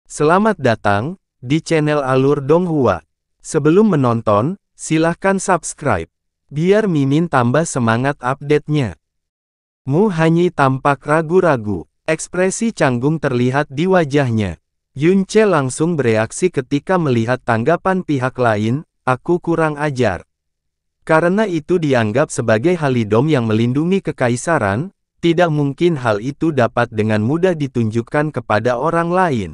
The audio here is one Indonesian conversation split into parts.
Selamat datang di channel Alur Donghua. Sebelum menonton, silahkan subscribe, biar Mimin tambah semangat update-nya. Mu Hanyi tampak ragu-ragu, ekspresi canggung terlihat di wajahnya. Yunche langsung bereaksi ketika melihat tanggapan pihak lain, "Aku kurang ajar." Karena itu dianggap sebagai halidom yang melindungi kekaisaran, tidak mungkin hal itu dapat dengan mudah ditunjukkan kepada orang lain.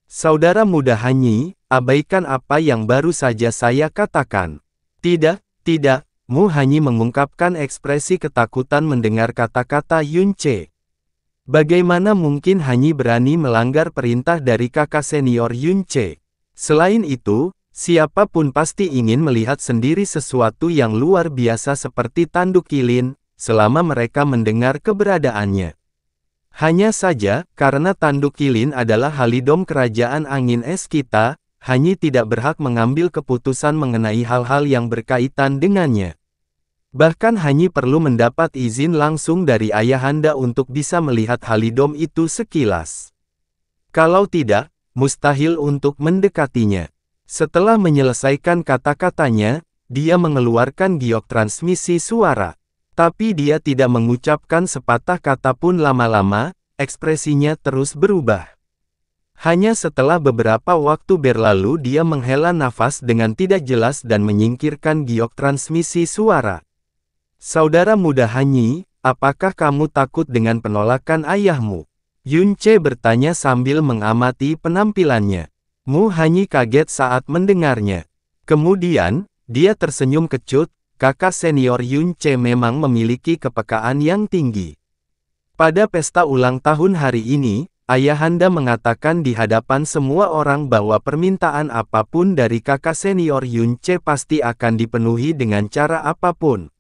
Saudara muda Hanyi, abaikan apa yang baru saja saya katakan. Tidak, Mu Hanyi mengungkapkan ekspresi ketakutan mendengar kata-kata Yunche. Bagaimana mungkin Hanyi berani melanggar perintah dari kakak senior Yunche? Selain itu, siapapun pasti ingin melihat sendiri sesuatu yang luar biasa seperti tanduk kilin, selama mereka mendengar keberadaannya. Hanya saja, karena tanduk kilin adalah halidom kerajaan angin es kita, Hanyi tidak berhak mengambil keputusan mengenai hal-hal yang berkaitan dengannya. Bahkan Hanyi perlu mendapat izin langsung dari ayahanda untuk bisa melihat halidom itu sekilas. Kalau tidak, mustahil untuk mendekatinya. Setelah menyelesaikan kata-katanya, dia mengeluarkan giok transmisi suara. Tapi dia tidak mengucapkan sepatah kata pun lama-lama, ekspresinya terus berubah. Hanya setelah beberapa waktu berlalu dia menghela nafas dengan tidak jelas dan menyingkirkan giok transmisi suara. Saudara muda Hanyi, apakah kamu takut dengan penolakan ayahmu? Yunche bertanya sambil mengamati penampilannya. Mu Hanyi kaget saat mendengarnya. Kemudian, dia tersenyum kecut. Kakak senior Yunche memang memiliki kepekaan yang tinggi. Pada pesta ulang tahun hari ini, ayahanda mengatakan di hadapan semua orang bahwa permintaan apapun dari kakak senior Yunche pasti akan dipenuhi dengan cara apapun.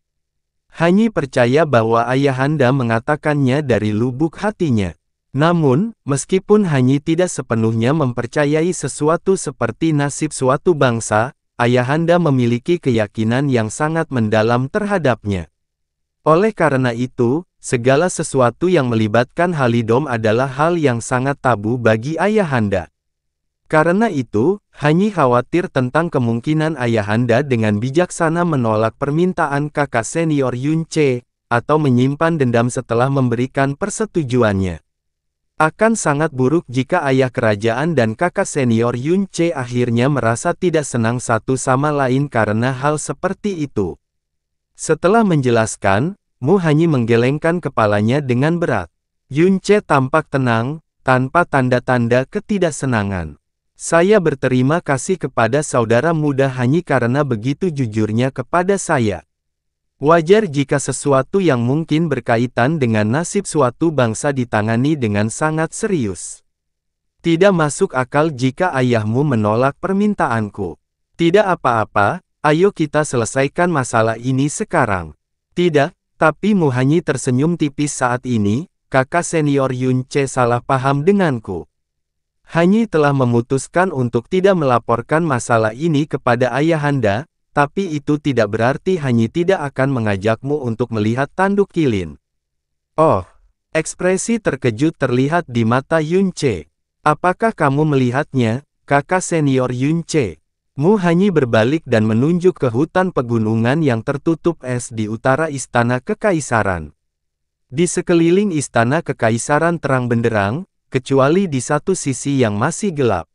Hanyi percaya bahwa ayahanda mengatakannya dari lubuk hatinya. Namun, meskipun Hanyi tidak sepenuhnya mempercayai sesuatu seperti nasib suatu bangsa, ayahanda memiliki keyakinan yang sangat mendalam terhadapnya. Oleh karena itu, segala sesuatu yang melibatkan halidom adalah hal yang sangat tabu bagi ayahanda. Karena itu, Hanyi khawatir tentang kemungkinan ayahanda dengan bijaksana menolak permintaan kakak senior Yunche, atau menyimpan dendam setelah memberikan persetujuannya. Akan sangat buruk jika ayah kerajaan dan kakak senior Yunche akhirnya merasa tidak senang satu sama lain karena hal seperti itu. Setelah menjelaskan, Mu Hanyi menggelengkan kepalanya dengan berat. Yunche tampak tenang, tanpa tanda-tanda ketidaksenangan. Saya berterima kasih kepada saudara muda Hanyi karena begitu jujurnya kepada saya. Wajar jika sesuatu yang mungkin berkaitan dengan nasib suatu bangsa ditangani dengan sangat serius. Tidak masuk akal jika ayahmu menolak permintaanku. Tidak apa-apa, ayo kita selesaikan masalah ini sekarang. Tidak, tapi Mu Hanyi tersenyum tipis saat ini, kakak senior Yunche salah paham denganku. Hanyi telah memutuskan untuk tidak melaporkan masalah ini kepada ayahanda, tapi itu tidak berarti Hanyi tidak akan mengajakmu untuk melihat tanduk kilin. Oh, ekspresi terkejut terlihat di mata Yunche. Apakah kamu melihatnya, kakak senior Yunche? Mu Hanyi berbalik dan menunjuk ke hutan pegunungan yang tertutup es di utara istana kekaisaran. Di sekeliling istana kekaisaran terang benderang, kecuali di satu sisi yang masih gelap.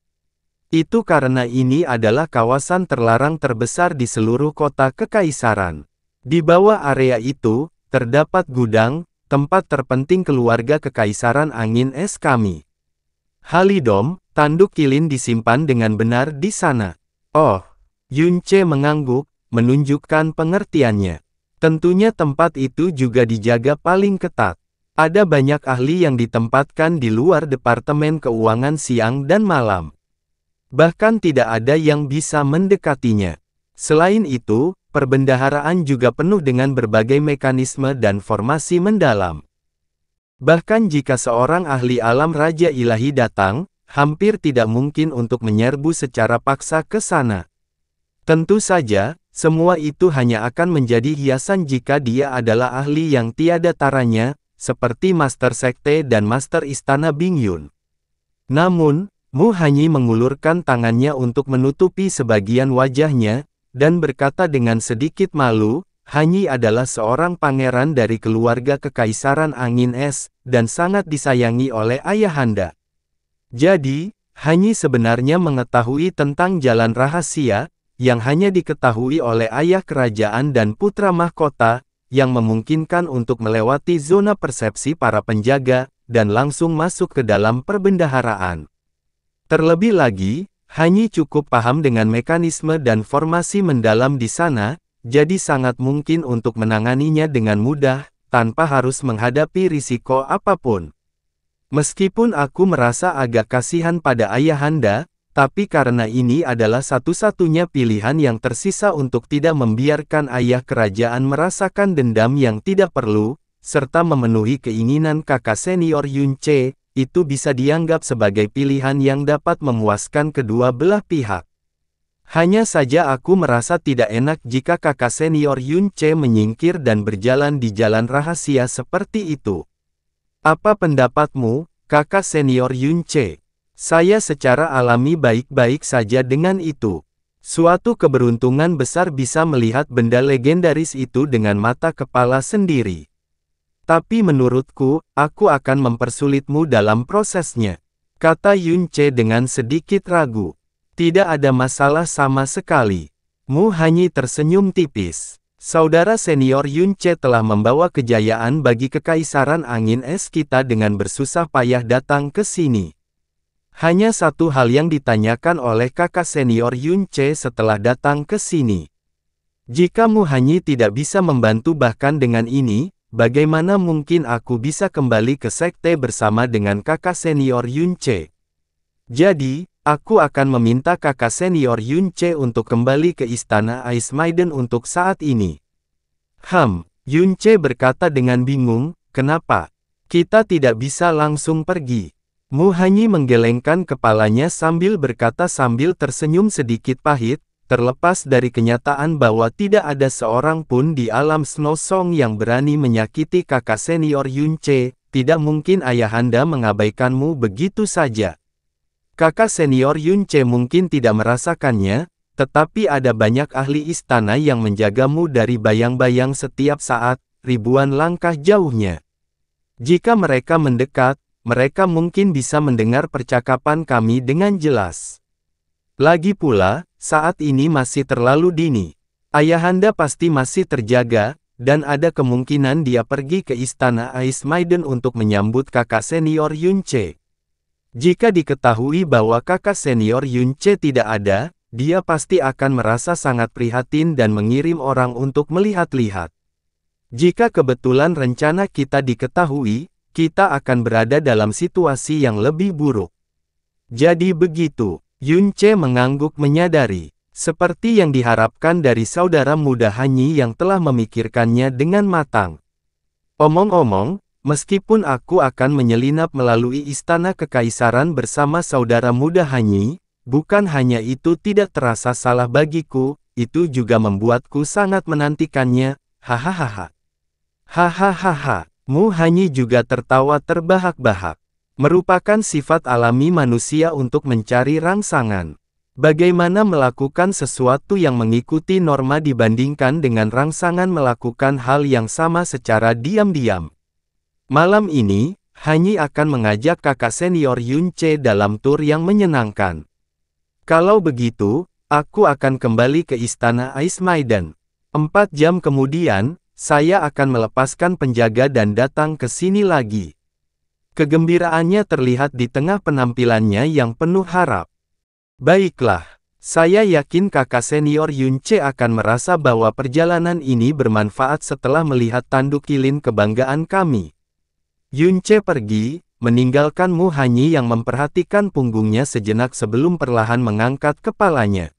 Itu karena ini adalah kawasan terlarang terbesar di seluruh kota kekaisaran. Di bawah area itu, terdapat gudang, tempat terpenting keluarga kekaisaran angin es kami. Halidom, tanduk kilin disimpan dengan benar di sana. Oh, Yunche mengangguk, menunjukkan pengertiannya. Tentunya tempat itu juga dijaga paling ketat. Ada banyak ahli yang ditempatkan di luar Departemen Keuangan siang dan malam. Bahkan tidak ada yang bisa mendekatinya. Selain itu, perbendaharaan juga penuh dengan berbagai mekanisme dan formasi mendalam. Bahkan jika seorang ahli alam Raja Ilahi datang, hampir tidak mungkin untuk menyerbu secara paksa ke sana. Tentu saja, semua itu hanya akan menjadi hiasan jika dia adalah ahli yang tiada taranya, seperti Master Sekte dan Master Istana Bingyun. Namun, Mu Hanyi mengulurkan tangannya untuk menutupi sebagian wajahnya, dan berkata dengan sedikit malu, Hanyi adalah seorang pangeran dari keluarga Kekaisaran Angin Es, dan sangat disayangi oleh ayahanda. Jadi, Hanyi sebenarnya mengetahui tentang jalan rahasia, yang hanya diketahui oleh ayah kerajaan dan putra mahkota, yang memungkinkan untuk melewati zona persepsi para penjaga, dan langsung masuk ke dalam perbendaharaan. Terlebih lagi, Hanyi cukup paham dengan mekanisme dan formasi mendalam di sana, jadi sangat mungkin untuk menanganinya dengan mudah, tanpa harus menghadapi risiko apapun. Meskipun aku merasa agak kasihan pada ayahanda, tapi karena ini adalah satu-satunya pilihan yang tersisa untuk tidak membiarkan ayah kerajaan merasakan dendam yang tidak perlu, serta memenuhi keinginan kakak senior Yun Che, itu bisa dianggap sebagai pilihan yang dapat memuaskan kedua belah pihak. Hanya saja aku merasa tidak enak jika kakak senior Yun Che menyingkir dan berjalan di jalan rahasia seperti itu. Apa pendapatmu, kakak senior Yun Che? Saya secara alami baik-baik saja dengan itu. Suatu keberuntungan besar bisa melihat benda legendaris itu dengan mata kepala sendiri. Tapi menurutku, aku akan mempersulitmu dalam prosesnya, kata Yun Che dengan sedikit ragu. Tidak ada masalah sama sekali. Mu Hanyi tersenyum tipis. Saudara senior Yun Che telah membawa kejayaan bagi Kekaisaran Angin Es kita dengan bersusah payah datang ke sini. Hanya satu hal yang ditanyakan oleh kakak senior Yun Che setelah datang ke sini. Jika Mu Hanyi tidak bisa membantu bahkan dengan ini, bagaimana mungkin aku bisa kembali ke sekte bersama dengan kakak senior Yun Che? Jadi, aku akan meminta kakak senior Yun Che untuk kembali ke Istana Ice Maiden untuk saat ini. Yun Che berkata dengan bingung, kenapa? Kita tidak bisa langsung pergi. Mu Hanyi menggelengkan kepalanya sambil berkata sambil tersenyum sedikit pahit, terlepas dari kenyataan bahwa tidak ada seorang pun di alam Snow Song yang berani menyakiti kakak senior Yun Che, tidak mungkin ayahanda mengabaikanmu begitu saja. Kakak senior Yun Che mungkin tidak merasakannya, tetapi ada banyak ahli istana yang menjagamu dari bayang-bayang setiap saat, ribuan langkah jauhnya. Jika mereka mendekat, mereka mungkin bisa mendengar percakapan kami dengan jelas. Lagi pula, saat ini masih terlalu dini. Ayahanda pasti masih terjaga, dan ada kemungkinan dia pergi ke Istana Ice Maiden untuk menyambut kakak senior Yun Che. Jika diketahui bahwa kakak senior Yun Che tidak ada, dia pasti akan merasa sangat prihatin dan mengirim orang untuk melihat-lihat. Jika kebetulan rencana kita diketahui, kita akan berada dalam situasi yang lebih buruk. Jadi begitu, Yun Che mengangguk menyadari, seperti yang diharapkan dari saudara muda Hanyi yang telah memikirkannya dengan matang. Omong-omong, meskipun aku akan menyelinap melalui Istana Kekaisaran bersama saudara muda Hanyi, bukan hanya itu tidak terasa salah bagiku, itu juga membuatku sangat menantikannya, hahaha. Hahaha, Mu Hanyi juga tertawa terbahak-bahak. Merupakan sifat alami manusia untuk mencari rangsangan. Bagaimana melakukan sesuatu yang mengikuti norma dibandingkan dengan rangsangan melakukan hal yang sama secara diam-diam. Malam ini, Hanyi akan mengajak kakak senior Yun Che dalam tur yang menyenangkan. Kalau begitu, aku akan kembali ke Istana Ice Maiden. 4 jam kemudian, saya akan melepaskan penjaga dan datang ke sini lagi. Kegembiraannya terlihat di tengah penampilannya yang penuh harap. Baiklah, saya yakin kakak senior Yun Che akan merasa bahwa perjalanan ini bermanfaat setelah melihat tanduk lilin kebanggaan kami. Yun Che pergi, meninggalkan Mu Hanyi yang memperhatikan punggungnya sejenak sebelum perlahan mengangkat kepalanya.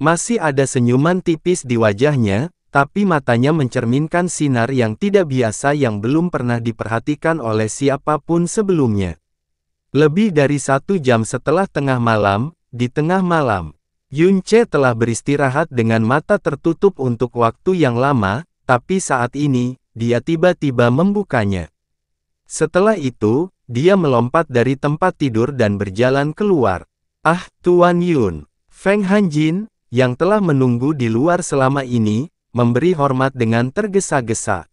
Masih ada senyuman tipis di wajahnya, tapi matanya mencerminkan sinar yang tidak biasa yang belum pernah diperhatikan oleh siapapun sebelumnya. Lebih dari 1 jam setelah tengah malam, di tengah malam, Yun Che telah beristirahat dengan mata tertutup untuk waktu yang lama, tapi saat ini, dia tiba-tiba membukanya. Setelah itu, dia melompat dari tempat tidur dan berjalan keluar. "Ah, Tuan Yun." Feng Hanjin, yang telah menunggu di luar selama ini, memberi hormat dengan tergesa-gesa.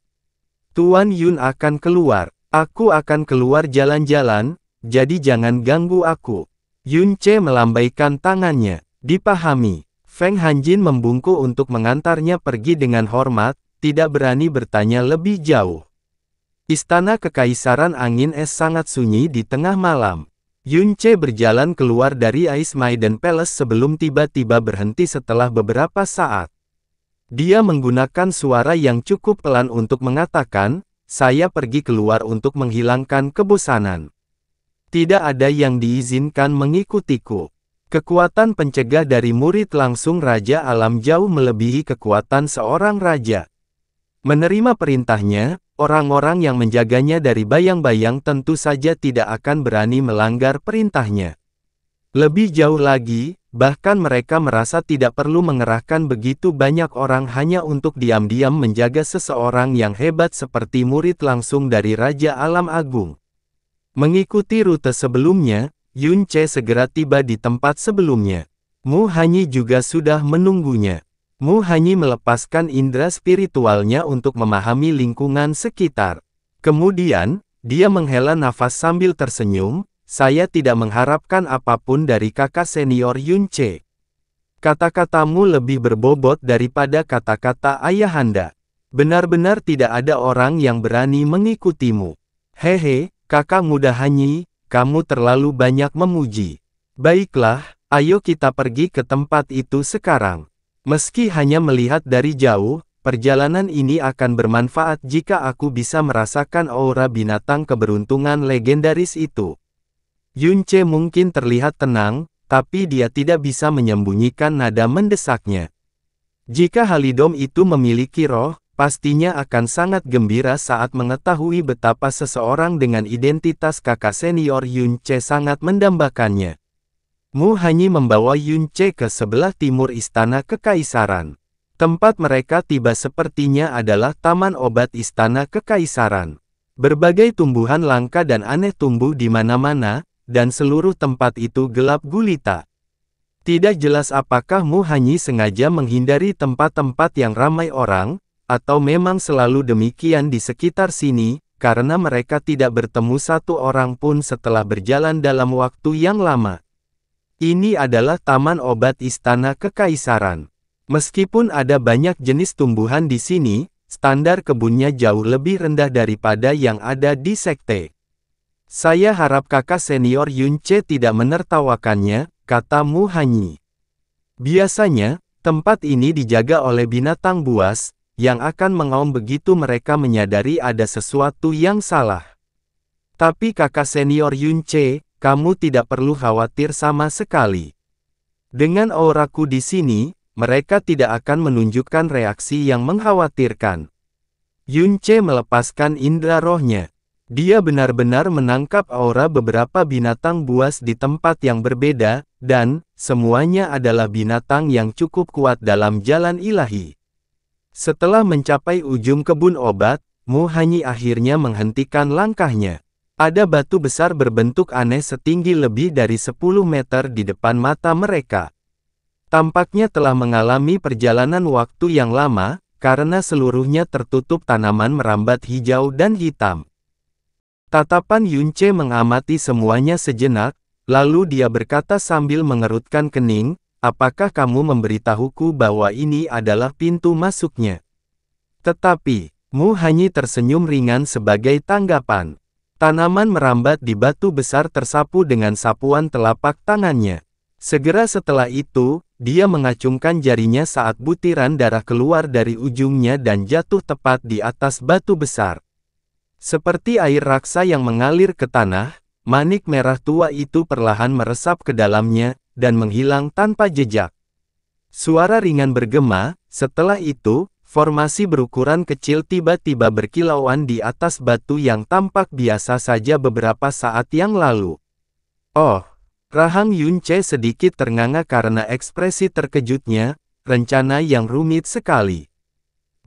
"Tuan Yun akan keluar. Aku akan keluar jalan-jalan, jadi jangan ganggu aku." Yun Ce melambaikan tangannya. "Dipahami." Feng Hanjin membungkuk untuk mengantarnya pergi dengan hormat, tidak berani bertanya lebih jauh. Istana Kekaisaran Angin Es sangat sunyi di tengah malam. Yun Ce berjalan keluar dari Ice Maiden Palace sebelum tiba-tiba berhenti setelah beberapa saat. Dia menggunakan suara yang cukup pelan untuk mengatakan, "Saya pergi keluar untuk menghilangkan kebosanan. Tidak ada yang diizinkan mengikutiku." Kekuatan pencegah dari murid langsung Raja Alam jauh melebihi kekuatan seorang raja. Menerima perintahnya, orang-orang yang menjaganya dari bayang-bayang tentu saja tidak akan berani melanggar perintahnya. Lebih jauh lagi, bahkan mereka merasa tidak perlu mengerahkan begitu banyak orang hanya untuk diam-diam menjaga seseorang yang hebat seperti murid langsung dari Raja Alam Agung. Mengikuti rute sebelumnya, Yun Ce segera tiba di tempat sebelumnya. Mu Hanyi juga sudah menunggunya. Mu Hanyi melepaskan indera spiritualnya untuk memahami lingkungan sekitar. Kemudian, dia menghela nafas sambil tersenyum. "Saya tidak mengharapkan apapun dari kakak senior Yun Ce. Kata-katamu lebih berbobot daripada kata-kata ayahanda. Benar-benar tidak ada orang yang berani mengikutimu." "Hehe, kakak muda Hanyi, kamu terlalu banyak memuji. Baiklah, ayo kita pergi ke tempat itu sekarang. Meski hanya melihat dari jauh, perjalanan ini akan bermanfaat jika aku bisa merasakan aura binatang keberuntungan legendaris itu." Yun Ce mungkin terlihat tenang, tapi dia tidak bisa menyembunyikan nada mendesaknya. Jika Halidom itu memiliki roh, pastinya akan sangat gembira saat mengetahui betapa seseorang dengan identitas kakak senior Yun Ce sangat mendambakannya. Mu Hanyi membawa Yun Ce ke sebelah timur Istana Kekaisaran. Tempat mereka tiba sepertinya adalah Taman Obat Istana Kekaisaran. Berbagai tumbuhan langka dan aneh tumbuh di mana-mana, dan seluruh tempat itu gelap gulita. Tidak jelas apakah Mu Hanyi sengaja menghindari tempat-tempat yang ramai orang, atau memang selalu demikian di sekitar sini, karena mereka tidak bertemu satu orang pun setelah berjalan dalam waktu yang lama. Ini adalah Taman Obat Istana Kekaisaran. Meskipun ada banyak jenis tumbuhan di sini, standar kebunnya jauh lebih rendah daripada yang ada di sekte. "Saya harap kakak senior Yun Ce tidak menertawakannya," kata Mu Hanyi. "Biasanya, tempat ini dijaga oleh binatang buas, yang akan mengaum begitu mereka menyadari ada sesuatu yang salah. Tapi kakak senior Yun Ce, kamu tidak perlu khawatir sama sekali. Dengan auraku di sini, mereka tidak akan menunjukkan reaksi yang mengkhawatirkan." Yun Ce melepaskan indera rohnya. Dia benar-benar menangkap aura beberapa binatang buas di tempat yang berbeda, dan semuanya adalah binatang yang cukup kuat dalam jalan ilahi. Setelah mencapai ujung kebun obat, Mu Hanyi akhirnya menghentikan langkahnya. Ada batu besar berbentuk aneh setinggi lebih dari 10 meter di depan mata mereka. Tampaknya telah mengalami perjalanan waktu yang lama, karena seluruhnya tertutup tanaman merambat hijau dan hitam. Tatapan Yun Ce mengamati semuanya sejenak, lalu dia berkata sambil mengerutkan kening, "Apakah kamu memberitahuku bahwa ini adalah pintu masuknya?" Tetapi, Mu Hanyi tersenyum ringan sebagai tanggapan. Tanaman merambat di batu besar tersapu dengan sapuan telapak tangannya. Segera setelah itu, dia mengacungkan jarinya saat butiran darah keluar dari ujungnya dan jatuh tepat di atas batu besar. Seperti air raksa yang mengalir ke tanah, manik merah tua itu perlahan meresap ke dalamnya, dan menghilang tanpa jejak. Suara ringan bergema, setelah itu, formasi berukuran kecil tiba-tiba berkilauan di atas batu yang tampak biasa saja beberapa saat yang lalu. "Oh!" Rahang Yun Ce sedikit ternganga karena ekspresi terkejutnya, rencana yang rumit sekali.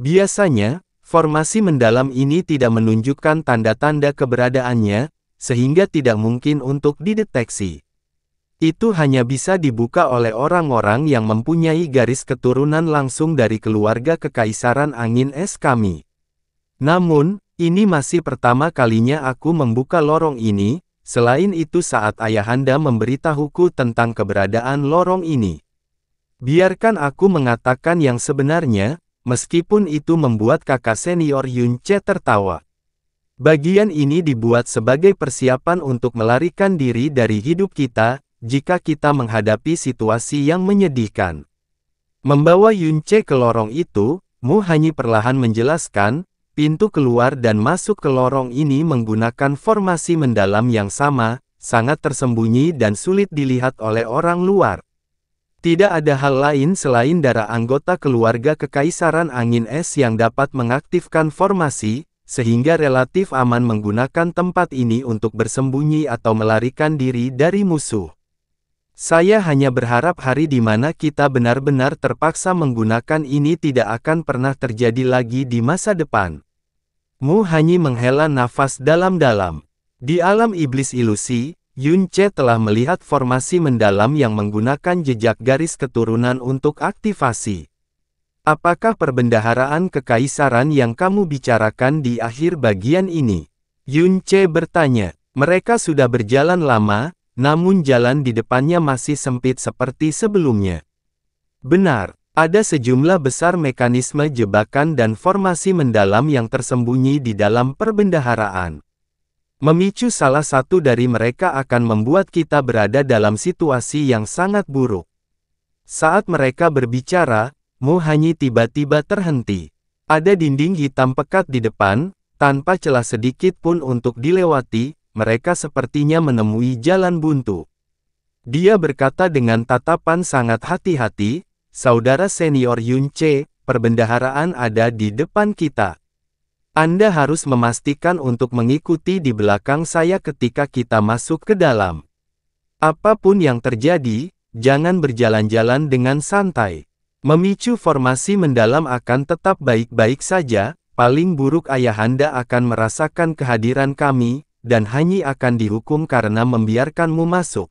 Biasanya, formasi mendalam ini tidak menunjukkan tanda-tanda keberadaannya, sehingga tidak mungkin untuk dideteksi. Itu hanya bisa dibuka oleh orang-orang yang mempunyai garis keturunan langsung dari keluarga Kekaisaran Angin Es kami. Namun, ini masih pertama kalinya aku membuka lorong ini, selain itu saat ayahanda memberitahuku tentang keberadaan lorong ini. Biarkan aku mengatakan yang sebenarnya, meskipun itu membuat kakak senior Yun Che tertawa. Bagian ini dibuat sebagai persiapan untuk melarikan diri dari hidup kita, jika kita menghadapi situasi yang menyedihkan. Membawa Yun Che ke lorong itu, Mu Hanyi perlahan menjelaskan, pintu keluar dan masuk ke lorong ini menggunakan formasi mendalam yang sama, sangat tersembunyi dan sulit dilihat oleh orang luar. Tidak ada hal lain selain darah anggota keluarga Kekaisaran Angin Es yang dapat mengaktifkan formasi, sehingga relatif aman menggunakan tempat ini untuk bersembunyi atau melarikan diri dari musuh. Saya hanya berharap hari di mana kita benar-benar terpaksa menggunakan ini tidak akan pernah terjadi lagi di masa depan. Mu Hanyi menghela nafas dalam-dalam. Di alam iblis ilusi, Yun Che telah melihat formasi mendalam yang menggunakan jejak garis keturunan untuk aktivasi. Apakah perbendaharaan kekaisaran yang kamu bicarakan di akhir bagian ini? Yun Che bertanya. Mereka sudah berjalan lama, namun jalan di depannya masih sempit seperti sebelumnya. Benar, ada sejumlah besar mekanisme jebakan dan formasi mendalam yang tersembunyi di dalam perbendaharaan. Memicu salah satu dari mereka akan membuat kita berada dalam situasi yang sangat buruk. Saat mereka berbicara, Mu Hanyi tiba-tiba terhenti. Ada dinding hitam pekat di depan, tanpa celah sedikit pun untuk dilewati. Mereka sepertinya menemui jalan buntu. Dia berkata dengan tatapan sangat hati-hati, "Saudara senior Yun Che, perbendaharaan ada di depan kita. Anda harus memastikan untuk mengikuti di belakang saya ketika kita masuk ke dalam. Apapun yang terjadi, jangan berjalan-jalan dengan santai. Memicu formasi mendalam akan tetap baik-baik saja, paling buruk ayahanda akan merasakan kehadiran kami, dan Hanyi akan dihukum karena membiarkanmu masuk.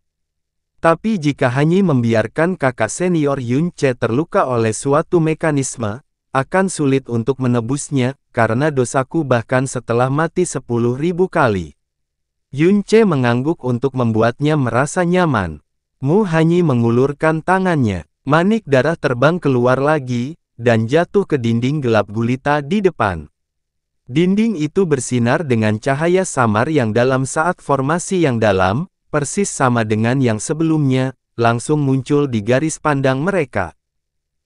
Tapi jika Hanyi membiarkan kakak senior Yun Che terluka oleh suatu mekanisme, akan sulit untuk menebusnya, karena dosaku bahkan setelah mati 10.000 kali." Yun Che mengangguk untuk membuatnya merasa nyaman. Mu Hanyi mengulurkan tangannya. Manik darah terbang keluar lagi, dan jatuh ke dinding gelap gulita di depan. Dinding itu bersinar dengan cahaya samar yang dalam saat formasi yang dalam, persis sama dengan yang sebelumnya, langsung muncul di garis pandang mereka.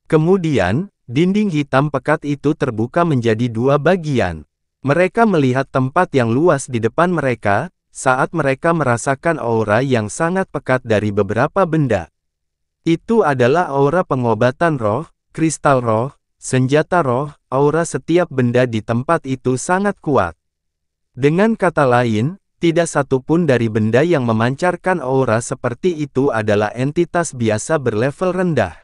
Kemudian, dinding hitam pekat itu terbuka menjadi dua bagian. Mereka melihat tempat yang luas di depan mereka, saat mereka merasakan aura yang sangat pekat dari beberapa benda. Itu adalah aura pengobatan roh, kristal roh, senjata roh, aura setiap benda di tempat itu sangat kuat. Dengan kata lain, tidak satupun dari benda yang memancarkan aura seperti itu adalah entitas biasa berlevel rendah.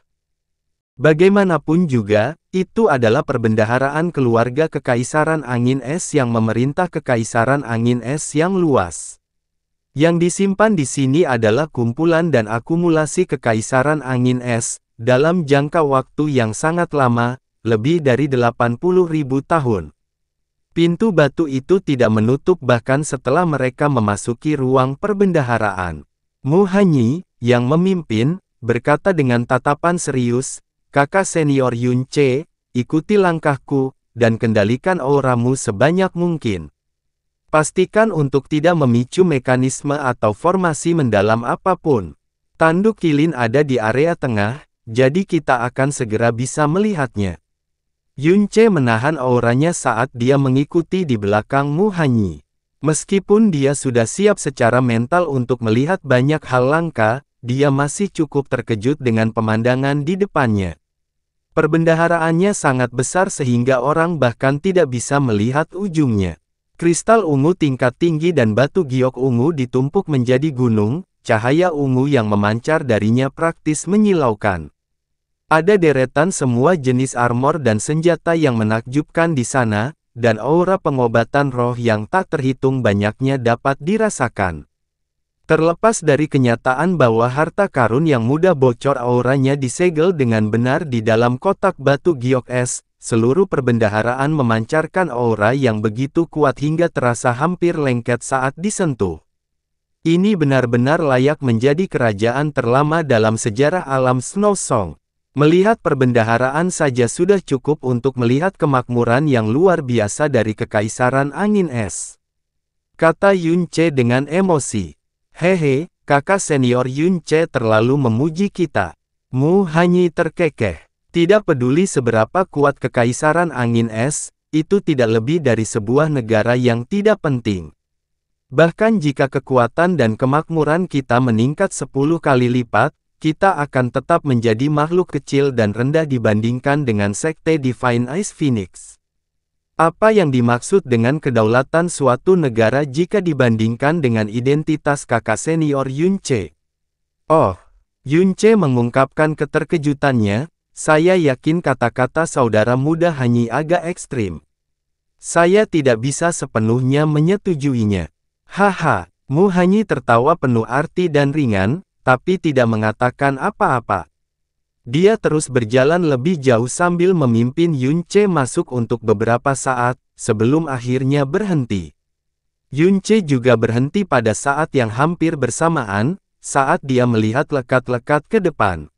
Bagaimanapun juga, itu adalah perbendaharaan keluarga Kekaisaran Angin Es yang memerintah Kekaisaran Angin Es yang luas. Yang disimpan di sini adalah kumpulan dan akumulasi Kekaisaran Angin Es, dalam jangka waktu yang sangat lama, lebih dari 80.000 tahun. Pintu batu itu tidak menutup bahkan setelah mereka memasuki ruang perbendaharaan. Mu Hanyi, yang memimpin, berkata dengan tatapan serius, "Kakak senior Yun Che, ikuti langkahku, dan kendalikan auramu sebanyak mungkin. Pastikan untuk tidak memicu mekanisme atau formasi mendalam apapun. Tanduk kilin ada di area tengah, jadi kita akan segera bisa melihatnya." Yun Che menahan auranya saat dia mengikuti di belakang Mu Hanyi. Meskipun dia sudah siap secara mental untuk melihat banyak hal langka, dia masih cukup terkejut dengan pemandangan di depannya. Perbendaharaannya sangat besar sehingga orang bahkan tidak bisa melihat ujungnya. Kristal ungu tingkat tinggi dan batu giok ungu ditumpuk menjadi gunung, cahaya ungu yang memancar darinya praktis menyilaukan. Ada deretan semua jenis armor dan senjata yang menakjubkan di sana, dan aura pengobatan roh yang tak terhitung banyaknya dapat dirasakan. Terlepas dari kenyataan bahwa harta karun yang mudah bocor auranya disegel dengan benar di dalam kotak batu giok es, seluruh perbendaharaan memancarkan aura yang begitu kuat hingga terasa hampir lengket saat disentuh. Ini benar-benar layak menjadi kerajaan terlama dalam sejarah alam Snow Song. Melihat perbendaharaan saja sudah cukup untuk melihat kemakmuran yang luar biasa dari Kekaisaran Angin Es. Kata Yun Ce dengan emosi. Hehe, kakak senior Yun Ce terlalu memuji kita. Mu Hanyi terkekeh. Tidak peduli seberapa kuat Kekaisaran Angin Es, itu tidak lebih dari sebuah negara yang tidak penting. Bahkan jika kekuatan dan kemakmuran kita meningkat 10 kali lipat, kita akan tetap menjadi makhluk kecil dan rendah dibandingkan dengan Sekte Divine Ice Phoenix. Apa yang dimaksud dengan kedaulatan suatu negara jika dibandingkan dengan identitas kakak senior Yun Ce? Oh, Yun Ce mengungkapkan keterkejutannya, saya yakin kata-kata saudara muda Hanyi agak ekstrim. Saya tidak bisa sepenuhnya menyetujuinya. Haha, Mu Hanyi tertawa penuh arti dan ringan, tapi tidak mengatakan apa-apa. Dia terus berjalan lebih jauh sambil memimpin Yun Ce masuk untuk beberapa saat, sebelum akhirnya berhenti. Yun Ce juga berhenti pada saat yang hampir bersamaan, saat dia melihat lekat-lekat ke depan.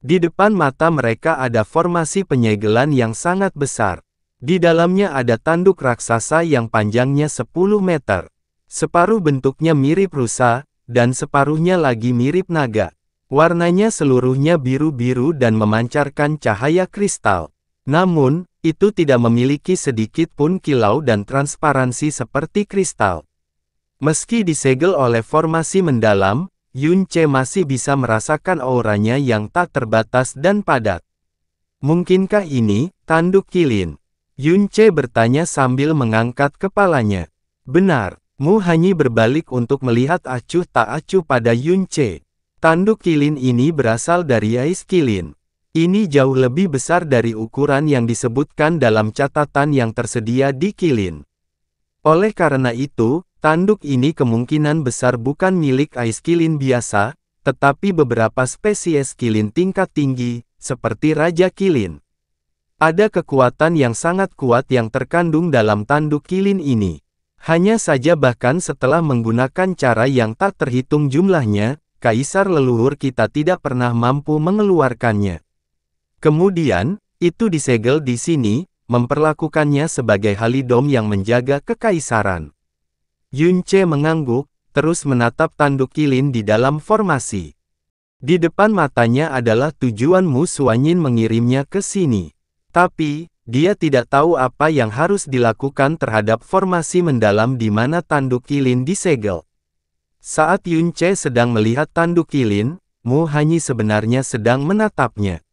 Di depan mata mereka ada formasi penyegelan yang sangat besar. Di dalamnya ada tanduk raksasa yang panjangnya 10 meter. Separuh bentuknya mirip rusa, dan separuhnya lagi mirip naga. Warnanya seluruhnya biru-biru dan memancarkan cahaya kristal. Namun, itu tidak memiliki sedikit pun kilau dan transparansi seperti kristal. Meski disegel oleh formasi mendalam, Yun Ce masih bisa merasakan auranya yang tak terbatas dan padat. Mungkinkah ini tanduk kilin? Yun Ce bertanya sambil mengangkat kepalanya. Benar, Mu Hanyi berbalik untuk melihat acuh tak acuh pada Yun Ce. Tanduk kilin ini berasal dari Ice Kilin. Ini jauh lebih besar dari ukuran yang disebutkan dalam catatan yang tersedia di kilin. Oleh karena itu, tanduk ini kemungkinan besar bukan milik Ice Kilin biasa, tetapi beberapa spesies kilin tingkat tinggi, seperti Raja Kilin. Ada kekuatan yang sangat kuat yang terkandung dalam tanduk kilin ini. Hanya saja bahkan setelah menggunakan cara yang tak terhitung jumlahnya, kaisar leluhur kita tidak pernah mampu mengeluarkannya. Kemudian, itu disegel di sini, memperlakukannya sebagai halidom yang menjaga kekaisaran. Yun Ce mengangguk, terus menatap tanduk kilin di dalam formasi. Di depan matanya adalah tujuan Mu Suanyin mengirimnya ke sini. Tapi, dia tidak tahu apa yang harus dilakukan terhadap formasi mendalam di mana tanduk kilin disegel. Saat Yun Ce sedang melihat tanduk kilin, Mu Hanyi sebenarnya sedang menatapnya.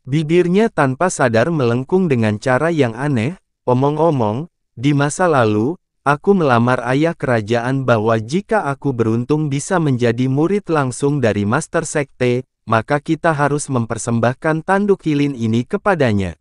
Bibirnya tanpa sadar melengkung dengan cara yang aneh, omong-omong, di masa lalu, aku melamar ayah kerajaan bahwa jika aku beruntung bisa menjadi murid langsung dari Master Sekte, maka kita harus mempersembahkan tanduk kilin ini kepadanya.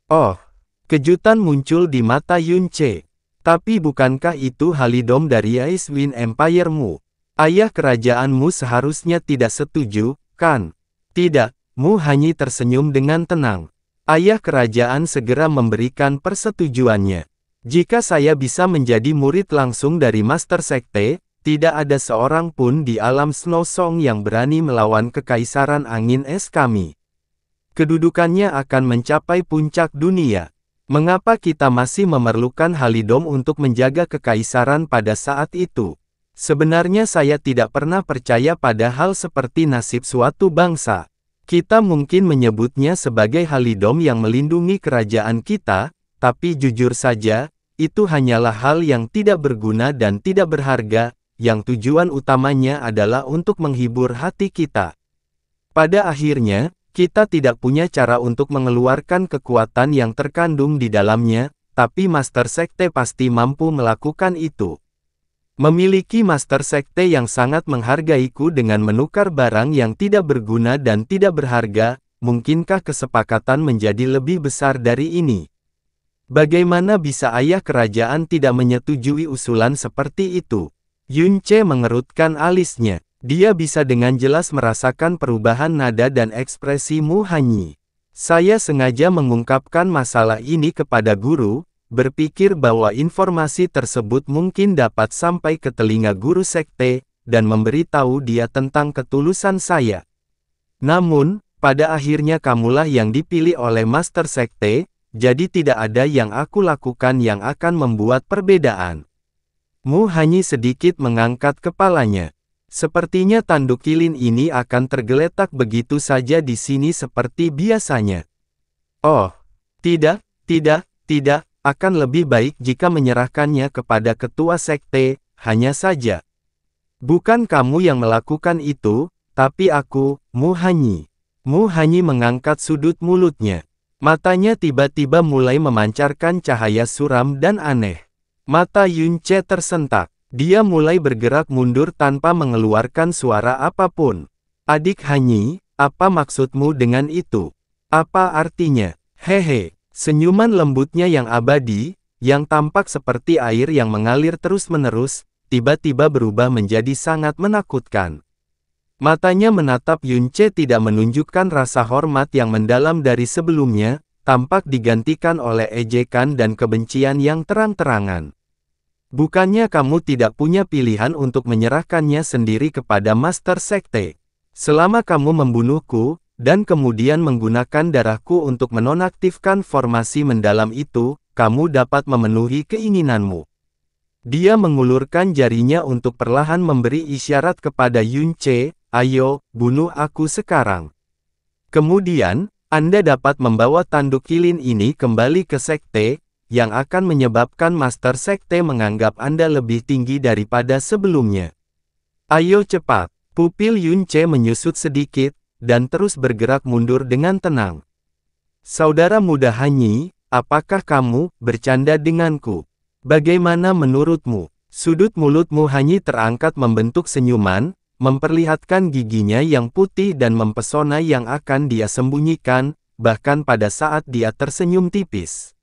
Oh, kejutan muncul di mata Yun Ce. Tapi bukankah itu halidom dari Ice Wind Empire Mu? Ayah kerajaanmu seharusnya tidak setuju, kan? Tidak, Mu Hanyi tersenyum dengan tenang. Ayah kerajaan segera memberikan persetujuannya. Jika saya bisa menjadi murid langsung dari Master Sekte, tidak ada seorang pun di alam Snow Song yang berani melawan Kekaisaran Angin Es kami. Kedudukannya akan mencapai puncak dunia. Mengapa kita masih memerlukan halidom untuk menjaga kekaisaran pada saat itu? Sebenarnya saya tidak pernah percaya pada hal seperti nasib suatu bangsa. Kita mungkin menyebutnya sebagai halidom yang melindungi kerajaan kita, tapi jujur saja, itu hanyalah hal yang tidak berguna dan tidak berharga, yang tujuan utamanya adalah untuk menghibur hati kita. Pada akhirnya, kita tidak punya cara untuk mengeluarkan kekuatan yang terkandung di dalamnya, tapi Master Sekte pasti mampu melakukan itu. Memiliki Master Sekte yang sangat menghargaiku dengan menukar barang yang tidak berguna dan tidak berharga, mungkinkah kesepakatan menjadi lebih besar dari ini? Bagaimana bisa ayah kerajaan tidak menyetujui usulan seperti itu? Yunce mengerutkan alisnya. Dia bisa dengan jelas merasakan perubahan nada dan ekspresi Mu Hanyi. Saya sengaja mengungkapkan masalah ini kepada guru, berpikir bahwa informasi tersebut mungkin dapat sampai ke telinga guru sekte, dan memberitahu dia tentang ketulusan saya. Namun, pada akhirnya kamulah yang dipilih oleh Master Sekte, jadi tidak ada yang aku lakukan yang akan membuat perbedaan. Mu Hanyi sedikit mengangkat kepalanya. Sepertinya tanduk kilin ini akan tergeletak begitu saja di sini seperti biasanya. Oh, tidak, akan lebih baik jika menyerahkannya kepada ketua sekte, hanya saja. Bukan kamu yang melakukan itu, tapi aku, Mu Hanyi. Mu Hanyi mengangkat sudut mulutnya. Matanya tiba-tiba mulai memancarkan cahaya suram dan aneh. Mata Yunce tersentak. Dia mulai bergerak mundur tanpa mengeluarkan suara apapun. Adik Hanyi, apa maksudmu dengan itu? Apa artinya? Hehe, senyuman lembutnya yang abadi, yang tampak seperti air yang mengalir terus-menerus, tiba-tiba berubah menjadi sangat menakutkan. Matanya menatap Yunce tidak menunjukkan rasa hormat yang mendalam dari sebelumnya, tampak digantikan oleh ejekan dan kebencian yang terang-terangan. Bukannya kamu tidak punya pilihan untuk menyerahkannya sendiri kepada Master Sekte. Selama kamu membunuhku, dan kemudian menggunakan darahku untuk menonaktifkan formasi mendalam itu, kamu dapat memenuhi keinginanmu. Dia mengulurkan jarinya untuk perlahan memberi isyarat kepada Yunce, ayo, bunuh aku sekarang. Kemudian, Anda dapat membawa tanduk kilin ini kembali ke Sekte, yang akan menyebabkan Master Sekte menganggap Anda lebih tinggi daripada sebelumnya. Ayo cepat, pupil Yunce menyusut sedikit, dan terus bergerak mundur dengan tenang. Saudara muda Hanyi, apakah kamu bercanda denganku? Bagaimana menurutmu? Sudut mulutmu Hanyi terangkat membentuk senyuman, memperlihatkan giginya yang putih dan mempesona yang akan dia sembunyikan, bahkan pada saat dia tersenyum tipis.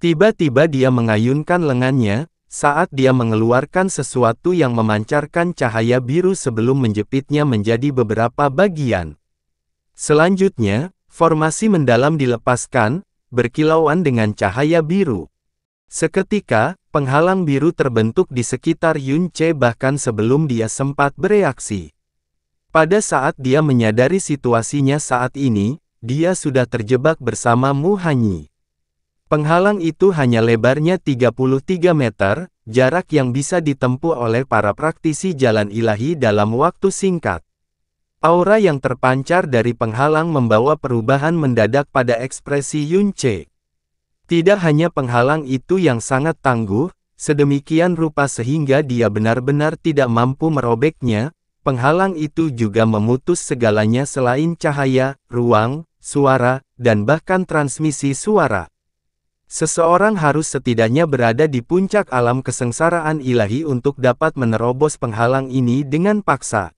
Tiba-tiba dia mengayunkan lengannya, saat dia mengeluarkan sesuatu yang memancarkan cahaya biru sebelum menjepitnya menjadi beberapa bagian. Selanjutnya, formasi mendalam dilepaskan, berkilauan dengan cahaya biru. Seketika, penghalang biru terbentuk di sekitar Yunce bahkan sebelum dia sempat bereaksi. Pada saat dia menyadari situasinya saat ini, dia sudah terjebak bersama Mu Hanyi. Penghalang itu hanya lebarnya 33 meter, jarak yang bisa ditempuh oleh para praktisi jalan ilahi dalam waktu singkat. Aura yang terpancar dari penghalang membawa perubahan mendadak pada ekspresi Yunce. Tidak hanya penghalang itu yang sangat tangguh, sedemikian rupa sehingga dia benar-benar tidak mampu merobeknya, penghalang itu juga memutus segalanya selain cahaya, ruang, suara, dan bahkan transmisi suara. Seseorang harus setidaknya berada di puncak alam kesengsaraan ilahi untuk dapat menerobos penghalang ini dengan paksa.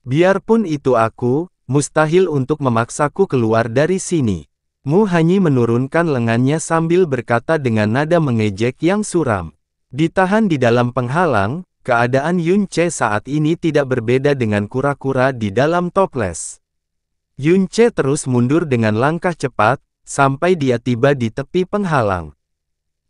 Biarpun itu aku, mustahil untuk memaksaku keluar dari sini. Mu Hanyi menurunkan lengannya sambil berkata dengan nada mengejek yang suram. Ditahan di dalam penghalang, keadaan Yunce saat ini tidak berbeda dengan kura-kura di dalam toples. Yunce terus mundur dengan langkah cepat, sampai dia tiba di tepi penghalang.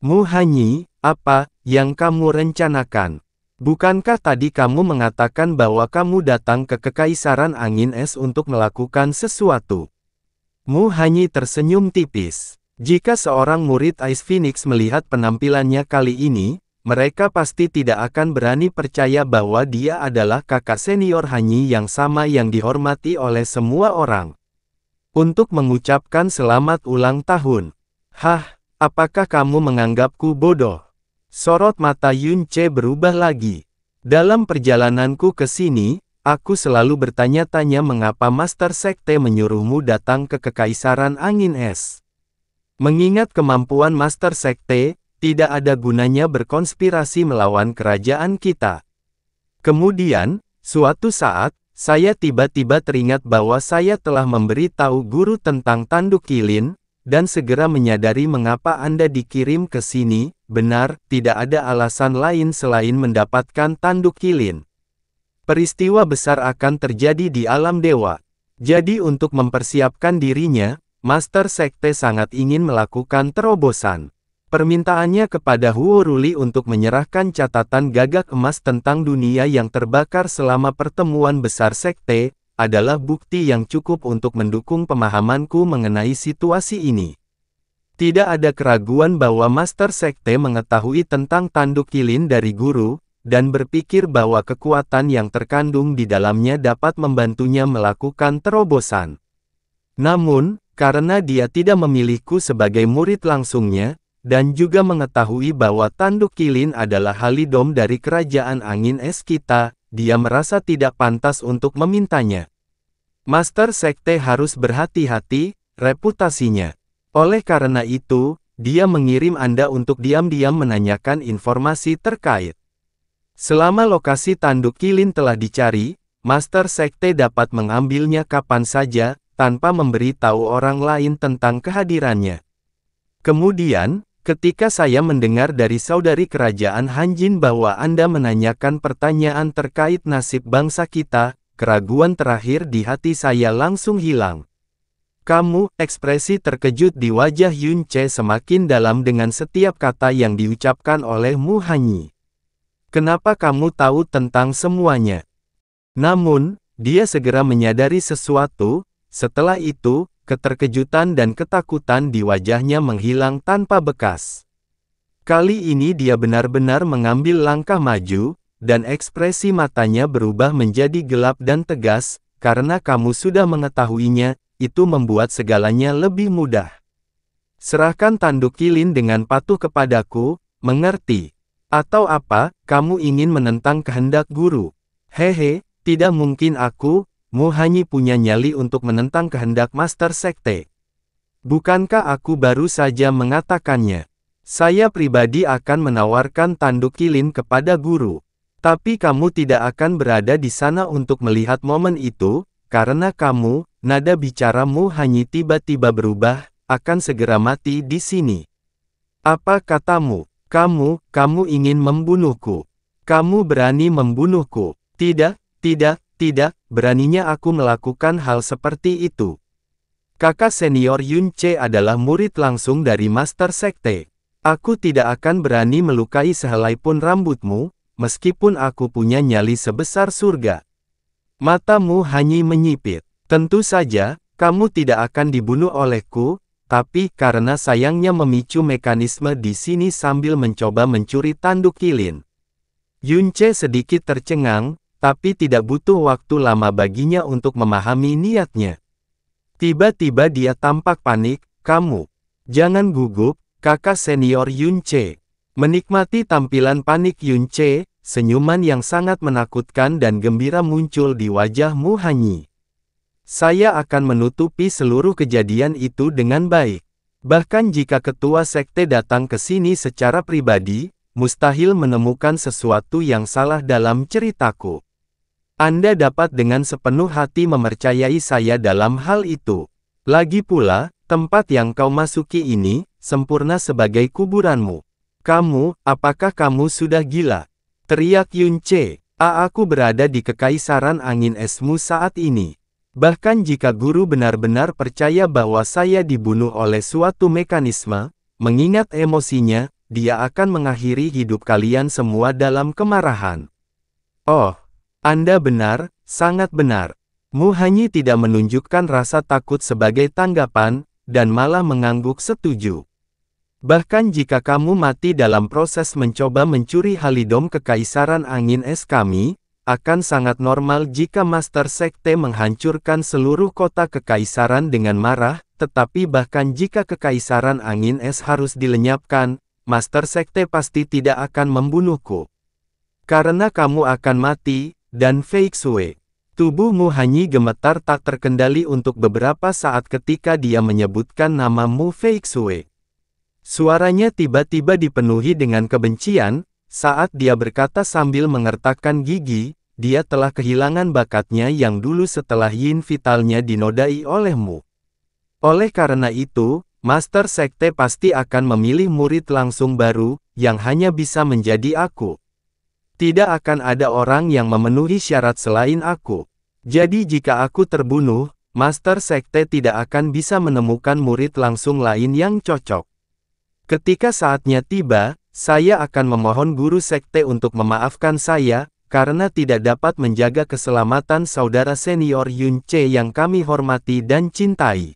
Mu Hanyi, apa yang kamu rencanakan? Bukankah tadi kamu mengatakan bahwa kamu datang ke Kekaisaran Angin Es untuk melakukan sesuatu? Mu Hanyi tersenyum tipis. Jika seorang murid Ice Phoenix melihat penampilannya kali ini, mereka pasti tidak akan berani percaya bahwa dia adalah kakak senior Hanyi yang sama yang dihormati oleh semua orang. Untuk mengucapkan selamat ulang tahun. Hah, apakah kamu menganggapku bodoh? Sorot mata Yunce berubah lagi. Dalam perjalananku ke sini, aku selalu bertanya-tanya mengapa Master Sekte menyuruhmu datang ke Kekaisaran Angin Es. Mengingat kemampuan Master Sekte, tidak ada gunanya berkonspirasi melawan kerajaan kita. Kemudian, suatu saat, saya tiba-tiba teringat bahwa saya telah memberi tahu guru tentang tanduk kilin, dan segera menyadari mengapa Anda dikirim ke sini. Benar, tidak ada alasan lain selain mendapatkan tanduk kilin. Peristiwa besar akan terjadi di alam dewa. Jadi untuk mempersiapkan dirinya, Master Sekte sangat ingin melakukan terobosan. Permintaannya kepada Huo Ruli untuk menyerahkan catatan gagak emas tentang dunia yang terbakar selama pertemuan besar Sekte, adalah bukti yang cukup untuk mendukung pemahamanku mengenai situasi ini. Tidak ada keraguan bahwa Master Sekte mengetahui tentang tanduk kilin dari guru, dan berpikir bahwa kekuatan yang terkandung di dalamnya dapat membantunya melakukan terobosan. Namun, karena dia tidak memilihku sebagai murid langsungnya, dan juga mengetahui bahwa tanduk kilin adalah halidom dari kerajaan angin es kita, dia merasa tidak pantas untuk memintanya. Master Sekte harus berhati-hati, reputasinya. Oleh karena itu, dia mengirim Anda untuk diam-diam menanyakan informasi terkait. Selama lokasi tanduk kilin telah dicari, Master Sekte dapat mengambilnya kapan saja, tanpa memberi tahu orang lain tentang kehadirannya. Kemudian, ketika saya mendengar dari saudari kerajaan Hanjin bahwa Anda menanyakan pertanyaan terkait nasib bangsa kita, keraguan terakhir di hati saya langsung hilang. Kamu, ekspresi terkejut di wajah Yun Che semakin dalam dengan setiap kata yang diucapkan oleh Mu Hanyi. Kenapa kamu tahu tentang semuanya? Namun, dia segera menyadari sesuatu. Setelah itu, keterkejutan dan ketakutan di wajahnya menghilang tanpa bekas. Kali ini dia benar-benar mengambil langkah maju, dan ekspresi matanya berubah menjadi gelap dan tegas. Karena kamu sudah mengetahuinya, itu membuat segalanya lebih mudah. Serahkan tanduk kilin dengan patuh kepadaku, mengerti? Atau apa, kamu ingin menentang kehendak guru? Hehe, tidak mungkin aku, Mu Hanyi punya nyali untuk menentang kehendak Master Sekte. Bukankah aku baru saja mengatakannya? Saya pribadi akan menawarkan tanduk kilin kepada guru. Tapi kamu tidak akan berada di sana untuk melihat momen itu, karena kamu, nada bicara Mu Hanyi tiba-tiba berubah, akan segera mati di sini. Apa katamu? Kamu ingin membunuhku. Kamu berani membunuhku. Tidak, beraninya aku melakukan hal seperti itu. Kakak senior Yun Che adalah murid langsung dari Master Sekte. Aku tidak akan berani melukai sehelai pun rambutmu, meskipun aku punya nyali sebesar surga. Matamu Hanyi menyipit. Tentu saja, kamu tidak akan dibunuh olehku. Tapi karena sayangnya memicu mekanisme di sini sambil mencoba mencuri tanduk kilin. Yun Che sedikit tercengang, tapi tidak butuh waktu lama baginya untuk memahami niatnya. Tiba-tiba dia tampak panik. Kamu, jangan gugup, kakak senior Yun Che. Menikmati tampilan panik Yun Che, senyuman yang sangat menakutkan dan gembira muncul di wajah Mu Hanyi. Saya akan menutupi seluruh kejadian itu dengan baik. Bahkan jika ketua sekte datang ke sini secara pribadi, mustahil menemukan sesuatu yang salah dalam ceritaku. Anda dapat dengan sepenuh hati mempercayai saya dalam hal itu. Lagi pula, tempat yang kau masuki ini, sempurna sebagai kuburanmu. Kamu, apakah kamu sudah gila? Teriak Yun Che. Aku berada di kekaisaran angin esmu saat ini. Bahkan jika guru benar-benar percaya bahwa saya dibunuh oleh suatu mekanisme, mengingat emosinya, dia akan mengakhiri hidup kalian semua dalam kemarahan. Oh, Anda benar, sangat benar. Mu Hanyi tidak menunjukkan rasa takut sebagai tanggapan, dan malah mengangguk setuju. Bahkan jika kamu mati dalam proses mencoba mencuri halidom kekaisaran angin es kami, akan sangat normal jika Master Sekte menghancurkan seluruh kota kekaisaran dengan marah, tetapi bahkan jika kekaisaran angin es harus dilenyapkan, Master Sekte pasti tidak akan membunuhku. Karena kamu akan mati, dan Fei Xue. Tubuh Mu Hanyi gemetar tak terkendali untuk beberapa saat ketika dia menyebutkan nama Mu Fei Xue. Suaranya tiba-tiba dipenuhi dengan kebencian. Saat dia berkata sambil mengertakkan gigi, dia telah kehilangan bakatnya yang dulu setelah yin vitalnya dinodai olehmu. Oleh karena itu, Master Sekte pasti akan memilih murid langsung baru, yang hanya bisa menjadi aku. Tidak akan ada orang yang memenuhi syarat selain aku. Jadi jika aku terbunuh, Master Sekte tidak akan bisa menemukan murid langsung lain yang cocok. Ketika saatnya tiba, saya akan memohon guru sekte untuk memaafkan saya, karena tidak dapat menjaga keselamatan saudara senior Yun Che yang kami hormati dan cintai.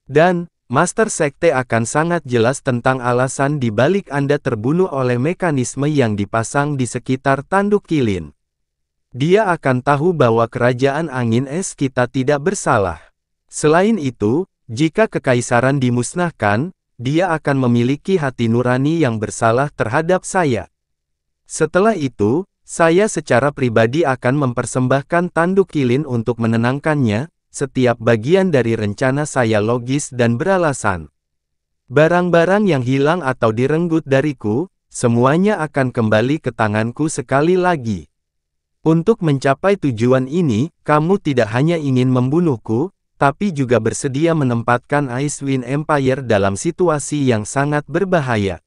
Dan, Master Sekte akan sangat jelas tentang alasan di balik Anda terbunuh oleh mekanisme yang dipasang di sekitar tanduk kilin. Dia akan tahu bahwa kerajaan angin es kita tidak bersalah. Selain itu, jika kekaisaran dimusnahkan, dia akan memiliki hati nurani yang bersalah terhadap saya. Setelah itu, saya secara pribadi akan mempersembahkan tanduk kilin untuk menenangkannya. Setiap bagian dari rencana saya logis dan beralasan. Barang-barang yang hilang atau direnggut dariku, semuanya akan kembali ke tanganku sekali lagi. Untuk mencapai tujuan ini, kamu tidak hanya ingin membunuhku, tapi juga bersedia menempatkan Icewind Empire dalam situasi yang sangat berbahaya.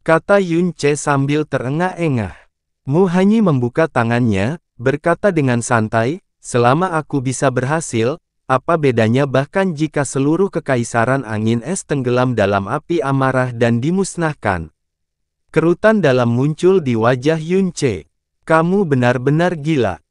Kata Yun Che sambil terengah-engah. Mu Hanyi membuka tangannya, berkata dengan santai, selama aku bisa berhasil, apa bedanya bahkan jika seluruh kekaisaran angin es tenggelam dalam api amarah dan dimusnahkan. Kerutan dalam muncul di wajah Yun Che. Kamu benar-benar gila.